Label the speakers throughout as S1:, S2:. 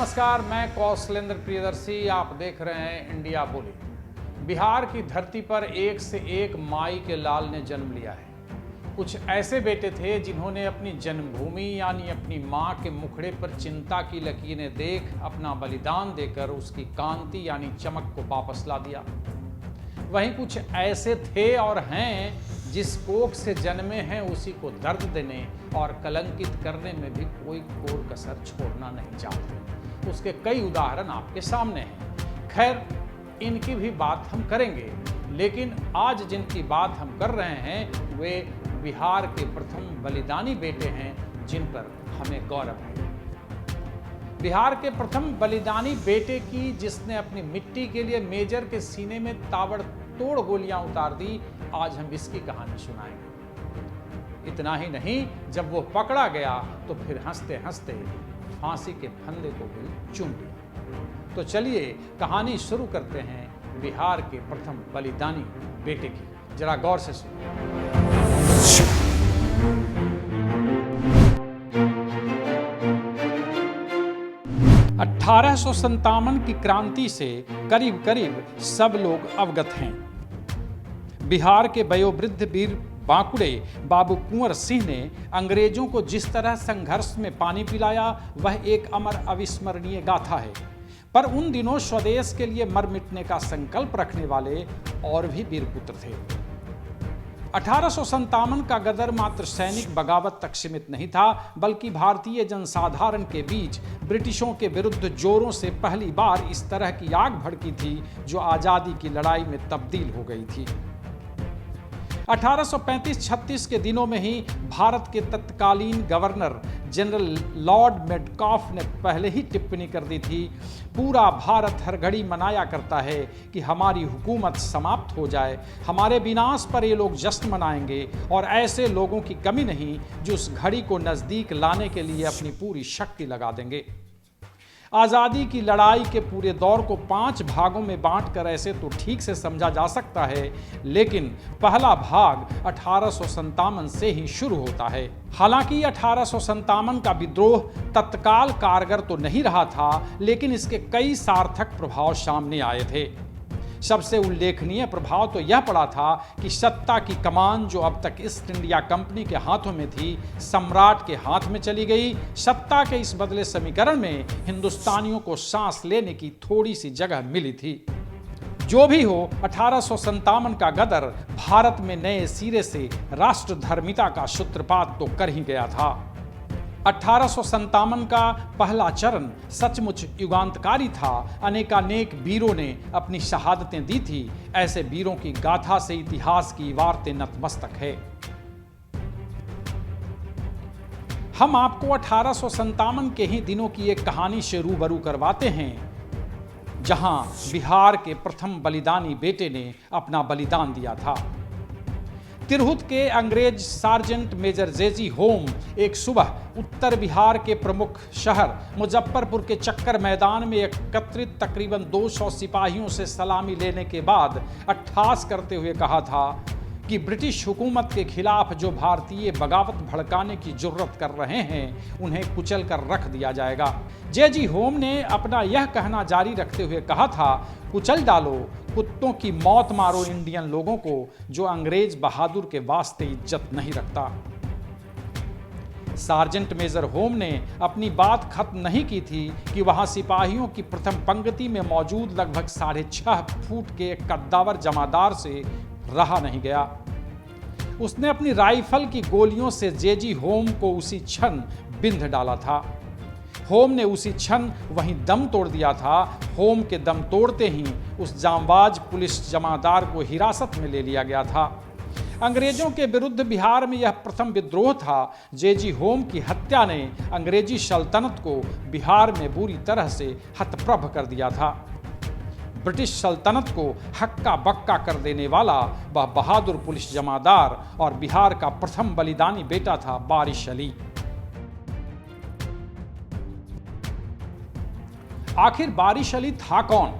S1: नमस्कार, मैं कौशलेंद्र प्रियदर्शी। आप देख रहे हैं इंडिया बोली। बिहार की धरती पर एक से एक माई के लाल ने जन्म लिया है। कुछ ऐसे बेटे थे जिन्होंने अपनी जन्मभूमि यानी अपनी माँ के मुखड़े पर चिंता की लकीरें देख अपना बलिदान देकर उसकी कांति यानी चमक को वापस ला दिया। वहीं कुछ ऐसे थे और हैं जिस कोख से जन्मे हैं उसी को दर्द देने और कलंकित करने में भी कोई कोर कसर छोड़ना नहीं चाहते। उसके कई उदाहरण आपके सामने हैं। खैर, इनकी भी बात हम करेंगे, लेकिन आज जिनकी बात हम कर रहे हैं वे बिहार के प्रथम बलिदानी बेटे हैं जिन पर हमें गौरव है। बिहार के प्रथम बलिदानी बेटे की जिसने अपनी मिट्टी के लिए मेजर के सीने में ताबड़तोड़ गोलियां उतार दी, आज हम इसकी कहानी सुनाएंगे। इतना ही नहीं, जब वो पकड़ा गया तो फिर हंसते हंसते फांसी के फंदे को भी चूम लिया। तो चलिए कहानी शुरू करते हैं बिहार के प्रथम बलिदानी बेटे की। जरा गौर से सुनिए। 1857 की क्रांति से करीब करीब सब लोग अवगत हैं। बिहार के वयोवृद्ध वीर बांकुड़े बाबू कुंवर सिंह ने अंग्रेजों को जिस तरह संघर्ष में पानी पिलाया वह एक अमर अविस्मरणीय गाथा है। पर उन दिनों स्वदेश के लिए मर मिटने का संकल्प रखने वाले और भी वीरपुत्र थे। 1857 का गदर मात्र सैनिक बगावत तक सीमित नहीं था, बल्कि भारतीय जनसाधारण के बीच ब्रिटिशों के विरुद्ध जोरों से पहली बार इस तरह की आग भड़की थी जो आजादी की लड़ाई में तब्दील हो गई थी। 1835-36 के दिनों में ही भारत के तत्कालीन गवर्नर जनरल लॉर्ड मेडकॉफ ने पहले ही टिप्पणी कर दी थी, पूरा भारत हर घड़ी मनाया करता है कि हमारी हुकूमत समाप्त हो जाए। हमारे विनाश पर ये लोग जश्न मनाएंगे और ऐसे लोगों की कमी नहीं जो उस घड़ी को नज़दीक लाने के लिए अपनी पूरी शक्ति लगा देंगे। आज़ादी की लड़ाई के पूरे दौर को 5 भागों में बांटकर ऐसे तो ठीक से समझा जा सकता है, लेकिन पहला भाग 1857 से ही शुरू होता है। हालांकि 1857 का विद्रोह तत्काल कारगर तो नहीं रहा था, लेकिन इसके कई सार्थक प्रभाव सामने आए थे। सबसे उल्लेखनीय प्रभाव तो यह पड़ा था कि सत्ता की कमान जो अब तक ईस्ट इंडिया कंपनी के हाथों में थी, सम्राट के हाथ में चली गई। सत्ता के इस बदले समीकरण में हिंदुस्तानियों को सांस लेने की थोड़ी सी जगह मिली थी। जो भी हो, 1857 का गदर भारत में नए सिरे से राष्ट्रधर्मिता का सूत्रपात तो कर ही गया था। 1857 का पहला चरण सचमुच युगांतकारी था। अनेकानेक वीरों ने अपनी शहादतें दी थी। ऐसे वीरों की गाथा से इतिहास की इबारतें नतमस्तक है। हम आपको 1857 के ही दिनों की एक कहानी से रूबरू करवाते हैं, जहां बिहार के प्रथम बलिदानी बेटे ने अपना बलिदान दिया था। तिरहुत के अंग्रेज सार्जेंट मेजर जेजी होम एक सुबह उत्तर बिहार के प्रमुख शहर मुजफ्फरपुर के चक्कर मैदान में एकत्रित तकरीबन 200 सिपाहियों से सलामी लेने के बाद अट्ठास करते हुए कहा था कि ब्रिटिश हुकूमत के खिलाफ जो भारतीय बगावत भड़काने की जुर्रत कर रहे हैं उन्हें कुचल कर रख दिया जाएगा। जेजी होम ने अपना यह कहना जारी रखते हुए कहा था, कुचल डालो, कुत्तों की मौत मारो इंडियन लोगों को जो अंग्रेज बहादुर के वास्ते इज्जत नहीं रखता। सार्जेंट मेजर होम ने अपनी बात खत्म नहीं की थी कि वहां सिपाहियों की प्रथम पंक्ति में मौजूद लगभग 6.5 फुट के एक कद्दावर जमादार से रहा नहीं गया। उसने अपनी राइफल की गोलियों से जेजी होम को उसी क्षण बिंध डाला था। होम ने उसी क्षण वहीं दम तोड़ दिया था। होम के दम तोड़ते ही उस जांबाज पुलिस जमादार को हिरासत में ले लिया गया था। अंग्रेजों के विरुद्ध बिहार में यह प्रथम विद्रोह था। जेजी होम की हत्या ने अंग्रेजी सल्तनत को बिहार में बुरी तरह से हतप्रभ कर दिया था। ब्रिटिश सल्तनत को हक्का बक्का कर देने वाला वह बहादुर पुलिस जमादार और बिहार का प्रथम बलिदानी बेटा था बारिश अली। आखिर बारिश अली था कौन?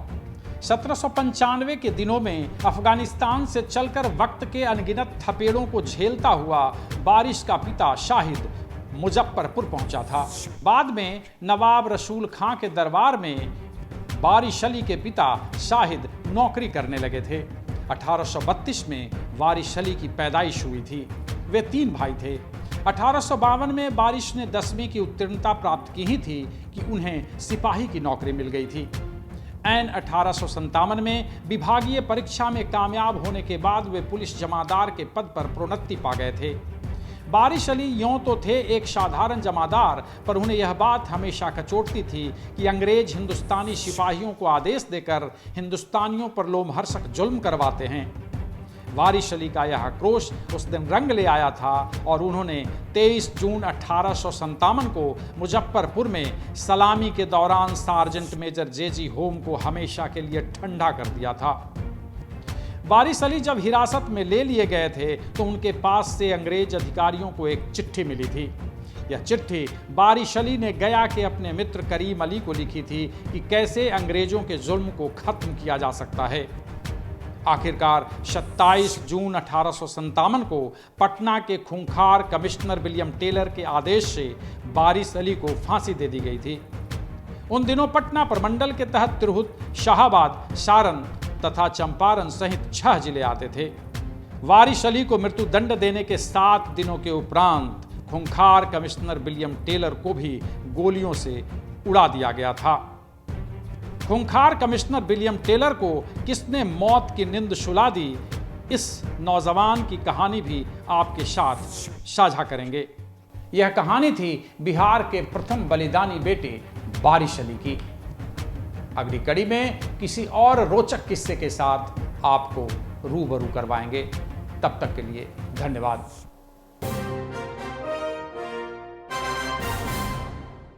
S1: 1795 के दिनों में अफगानिस्तान से चलकर वक्त के अनगिनत थपेड़ों को झेलता हुआ बारिश का पिता शाहिद मुजफ्फरपुर पहुंचा था। बाद में नवाब रसूल खां के दरबार में वारिस अली के पिता शाहिद नौकरी करने लगे थे। 1832 में वारिस अली की पैदाइश हुई थी। वे 3 भाई थे। 1852 में वारिस ने 10वीं की उत्तीर्णता प्राप्त की ही थी कि उन्हें सिपाही की नौकरी मिल गई थी। ऐन 1857 में विभागीय परीक्षा में कामयाब होने के बाद वे पुलिस जमादार के पद पर प्रोन्नति पा गए थे। वारिस अली यों तो थे एक साधारण जमादार, पर उन्हें यह बात हमेशा कचोटती थी कि अंग्रेज हिंदुस्तानी सिपाहियों को आदेश देकर हिंदुस्तानियों पर लोमहर्षक जुल्म करवाते हैं। वारिस अली का यह आक्रोश उस दिन रंग ले आया था और उन्होंने 23 जून 1857 को मुजफ्फरपुर में सलामी के दौरान सार्जेंट मेजर जे.जी. होम को हमेशा के लिए ठंडा कर दिया था। वारिस अली जब हिरासत में ले लिए गए थे तो उनके पास से अंग्रेज अधिकारियों को एक चिट्ठी मिली थी। यह चिट्ठी वारिस अली ने गया के अपने मित्र करीम अली को लिखी थी कि कैसे अंग्रेजों के जुल्म को खत्म किया जा सकता है। आखिरकार 27 जून 1857 को पटना के खूंखार कमिश्नर विलियम टेलर के आदेश से वारिस अली को फांसी दे दी गई थी। उन दिनों पटना प्रमंडल के तहत तिरहुत, शाहाबाद, सारण तथा चंपारण सहित 6 जिले आते थे। वारिस अली को मृत्युदंड देने के 7 दिनों के उपरांत खूंखार कमिश्नर विलियम टेलर को भी गोलियों से उड़ा दिया गया था। खूंखार कमिश्नर विलियम टेलर को किसने मौत की नींद सुला दी, इस नौजवान की कहानी भी आपके साथ साझा करेंगे। यह कहानी थी बिहार के प्रथम बलिदानी बेटे वारिस अली की। अगली कड़ी में किसी और रोचक किस्से के साथ आपको रूबरू करवाएंगे। तब तक के लिए धन्यवाद।